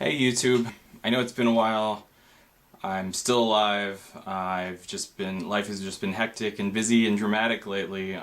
Hey YouTube, I know it's been a while. I'm still alive. Life has just been hectic and busy and dramatic lately,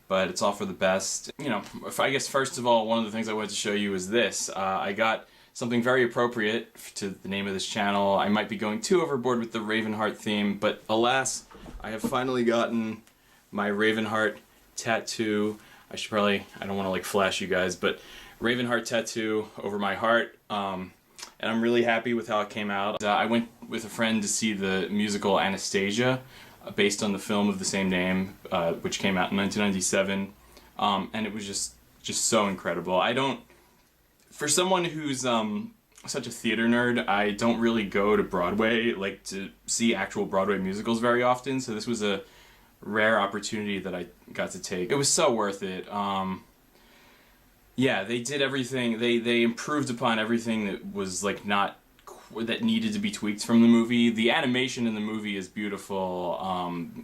but it's all for the best. You know, I guess first of all, one of the things I wanted to show you is this. I got something very appropriate to the name of this channel. I might be going too overboard with the Ravenheart theme, but alas, I have finally gotten my Ravenheart tattoo. I don't want to like flash you guys, but Ravenheart tattoo over my heart. And I'm really happy with how it came out. I went with a friend to see the musical Anastasia, based on the film of the same name, which came out in 1997, and it was just so incredible. For someone who's such a theater nerd, I don't really go to Broadway, like to see actual Broadway musicals very often, so this was a rare opportunity that I got to take. It was so worth it. Yeah, they did everything. They improved upon everything that was like that needed to be tweaked from the movie. The animation in the movie is beautiful.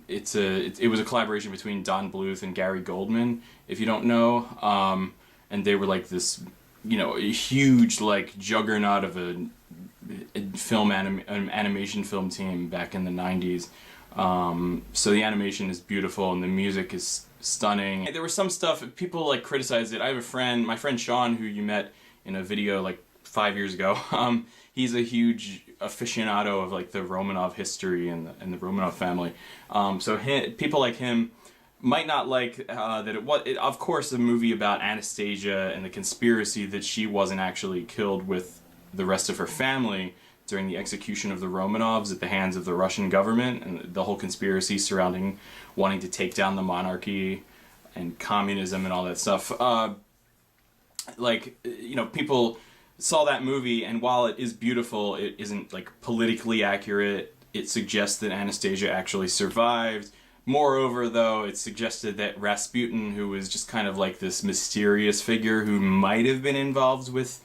It was a collaboration between Don Bluth and Gary Goldman, if you don't know, and they were like this, a huge like juggernaut of a animation film team back in the 90s. So the animation is beautiful and the music is stunning. There was some stuff, people like criticized it. I have a friend, my friend Sean, who you met in a video like 5 years ago. He's a huge aficionado of like the Romanov history and the Romanov family. So people like him might not like that of course, a movie about Anastasia and the conspiracy that she wasn't actually killed with the rest of her family during the execution of the Romanovs at the hands of the Russian government, and the whole conspiracy surrounding wanting to take down the monarchy and communism and all that stuff. People saw that movie, and while it is beautiful, it isn't like politically accurate. It suggests that Anastasia actually survived. Moreover, though, it suggested that Rasputin, who was just kind of like this mysterious figure who might have been involved with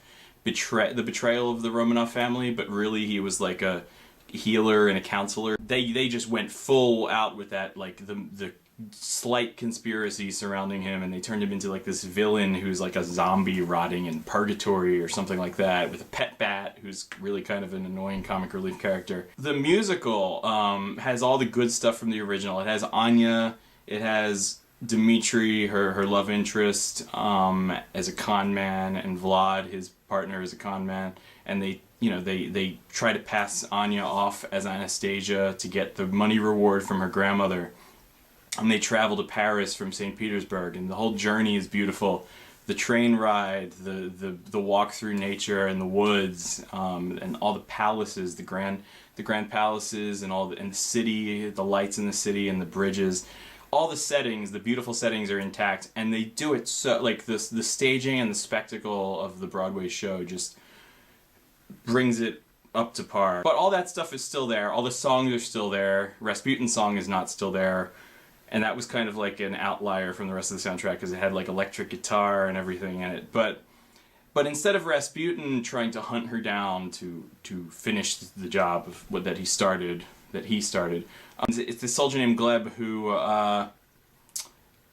the betrayal of the Romanov family, but really he was like a healer and a counselor. They just went full out with that, like the slight conspiracy surrounding him, and they turned him into like this villain who's like a zombie rotting in purgatory or something like that, with a pet bat who's really kind of an annoying comic relief character. The musical has all the good stuff from the original. It has Anya, it has Dmitri, her love interest, as a con man, and Vlad, his partner, as a con man, and they try to pass Anya off as Anastasia to get the money reward from her grandmother, and they travel to Paris from St. Petersburg, and the whole journey is beautiful. The train ride, the walk through nature and the woods, and all the palaces, the grand palaces, and the city, the lights in the city, and the bridges. All the settings, the beautiful settings, are intact, and they do it so, like, the staging and the spectacle of the Broadway show just brings it up to par. But all that stuff is still there, all the songs are still there. Rasputin's song is not still there, and that was kind of like an outlier from the rest of the soundtrack because it had like electric guitar and everything in it. But instead of Rasputin trying to hunt her down to finish the job of that he started, it's this soldier named Gleb who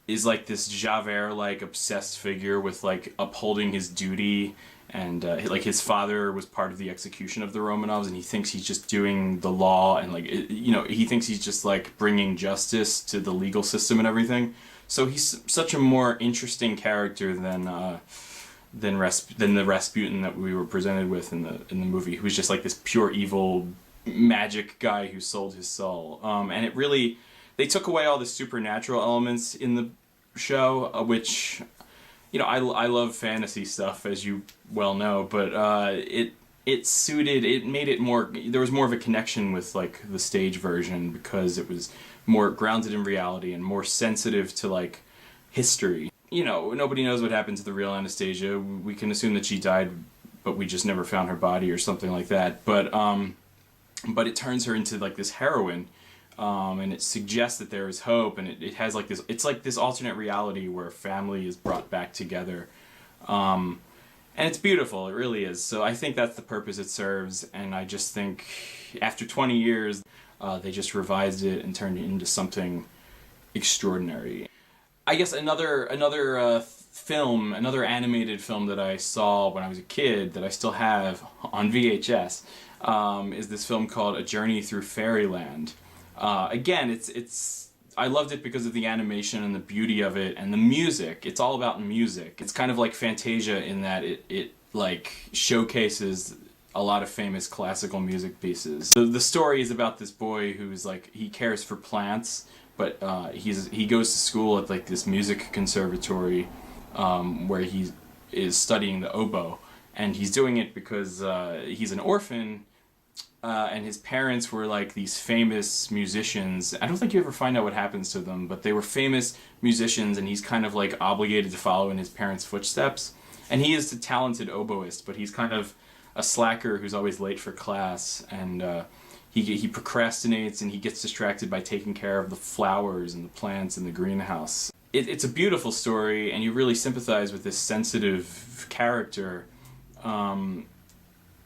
is like this Javert-like obsessed figure with like upholding his duty, and like his father was part of the execution of the Romanovs, and he thinks he's just doing the law, and like he thinks he's just like bringing justice to the legal system and everything. So he's such a more interesting character than the Rasputin that we were presented with in the movie, who was just like this pure evil magic guy who sold his soul. And they took away all the supernatural elements in the show, which, I love fantasy stuff, as you well know, but it made it more, there was more of a connection with like the stage version, because it was more grounded in reality and more sensitive to like history. Nobody knows what happened to the real Anastasia. We can assume that she died, but we just never found her body or something like that. But it turns her into like this heroine, and it suggests that there is hope, and it has like this, it's like this alternate reality where family is brought back together, and it's beautiful. It really is. So I think that's the purpose it serves, and I just think after 20 years they just revised it and turned it into something extraordinary. I guess another film, another animated film that I saw when I was a kid that I still have on VHS, is this film called A Journey Through Fairyland. Again, it's I loved it because of the animation and the beauty of it and the music. It's all about music. It's kind of like Fantasia in that it like showcases a lot of famous classical music pieces. So the story is about this boy who's like, he cares for plants, but he goes to school at like this music conservatory where he is studying the oboe, and he's doing it because he's an orphan, and his parents were like these famous musicians. I don't think you ever find out what happens to them, but they were famous musicians, and he's kind of like obligated to follow in his parents' footsteps. And he is a talented oboist, but he's kind of a slacker who's always late for class, and he procrastinates, and he gets distracted by taking care of the flowers and the plants in the greenhouse. It's a beautiful story, and you really sympathize with this sensitive character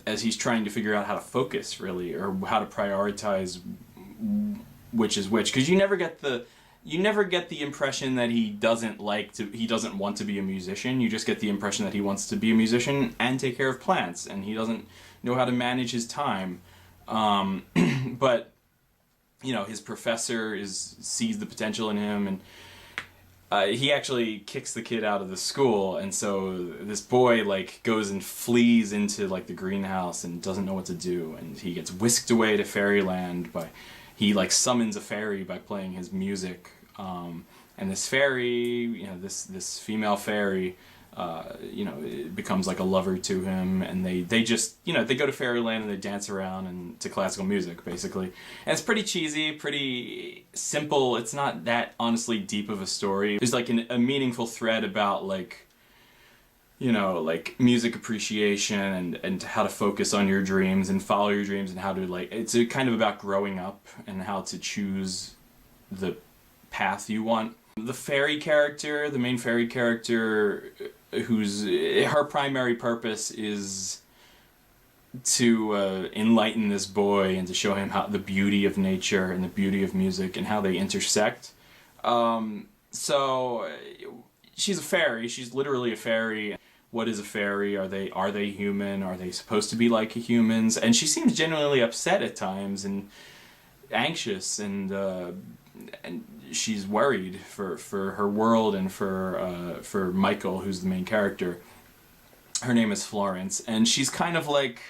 as he's trying to figure out how to focus, really, or how to prioritize which is which. Because you never get the impression that he doesn't want to be a musician. You just get the impression that he wants to be a musician and take care of plants, and he doesn't know how to manage his time. But you know, his professor sees the potential in him, and he actually kicks the kid out of the school, and so this boy like goes and flees into like the greenhouse and doesn't know what to do, and he gets whisked away to fairyland he like summons a fairy by playing his music, and this fairy, you know, this female fairy, you know, it becomes like a lover to him, and they just, you know, they go to fairyland and they dance around and to classical music basically. And it's pretty cheesy, pretty simple. It's not that honestly deep of a story. There's like a meaningful thread about like, you know, like music appreciation and how to focus on your dreams and follow your dreams, and how to like, it's kind of about growing up and how to choose the path you want. The fairy character, the main fairy character, her primary purpose is to enlighten this boy and to show him how the beauty of nature and the beauty of music and how they intersect. So she's a fairy. She's literally a fairy. What is a fairy? Are they human? Are they supposed to be like humans? And she seems genuinely upset at times and anxious, and she's worried for her world and for Michael, who's the main character. Her name is Florence, and she's kind of like,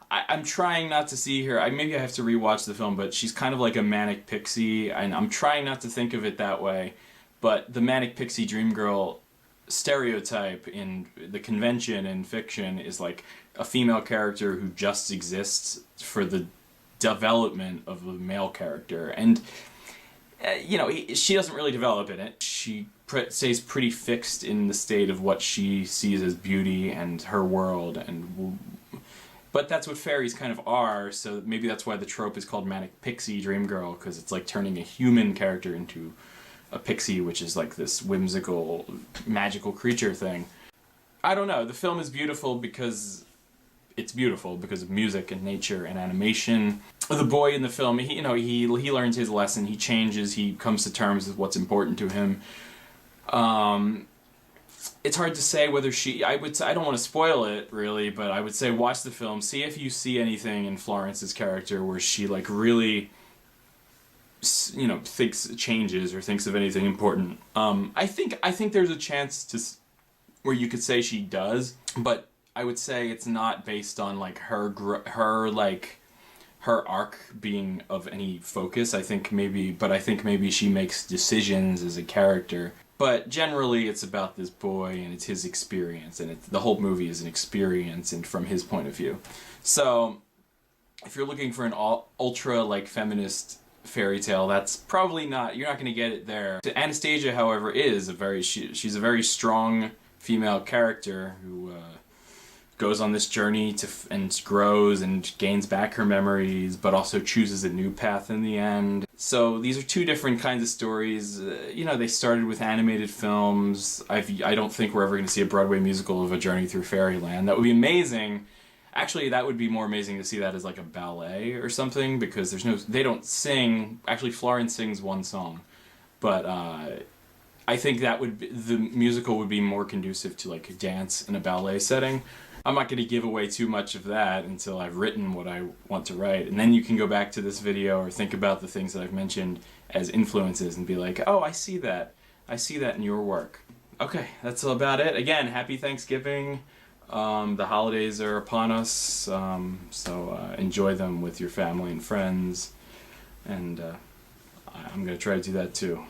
I'm trying not to see her, maybe I have to rewatch the film, but she's kind of like a manic pixie, and I'm trying not to think of it that way, but the manic pixie dream girl stereotype in the convention in fiction is like a female character who just exists for the development of the male character, and you know, she doesn't really develop in it. She stays pretty fixed in the state of what she sees as beauty and her world, but that's what fairies kind of are, so maybe that's why the trope is called manic pixie dream girl, because it's like turning a human character into a pixie, which is like this whimsical, magical creature thing. I don't know, the film is beautiful because it's beautiful because of music and nature and animation. The boy in the film, he learns his lesson, he changes, he comes to terms with what's important to him. It's hard to say whether I don't want to spoil it really, but I would say watch the film, see if you see anything in Florence's character where she like really, you know, changes or thinks of anything important. I think there's a chance where you could say she does, but I would say it's not based on like her arc being of any focus. I think maybe she makes decisions as a character. But generally it's about this boy and it's his experience, and the whole movie is an experience and from his point of view. So if you're looking for an ultra like feminist fairy tale, that's probably not, you're not going to get it there. Anastasia, however, is she's a very strong female character who goes on this journey and grows and gains back her memories, but also chooses a new path in the end. So these are two different kinds of stories. You know, they started with animated films. I don't think we're ever going to see a Broadway musical of A Journey Through Fairyland. That would be amazing. Actually, that would be more amazing to see that as like a ballet or something, because they don't sing. Actually, Florence sings one song, but I think that the musical would be more conducive to like a dance in a ballet setting. I'm not going to give away too much of that until I've written what I want to write, and then you can go back to this video or think about the things that I've mentioned as influences and be like, oh, I see that in your work. Okay, that's about it. Again, happy Thanksgiving. The holidays are upon us, so enjoy them with your family and friends, and I'm going to try to do that too.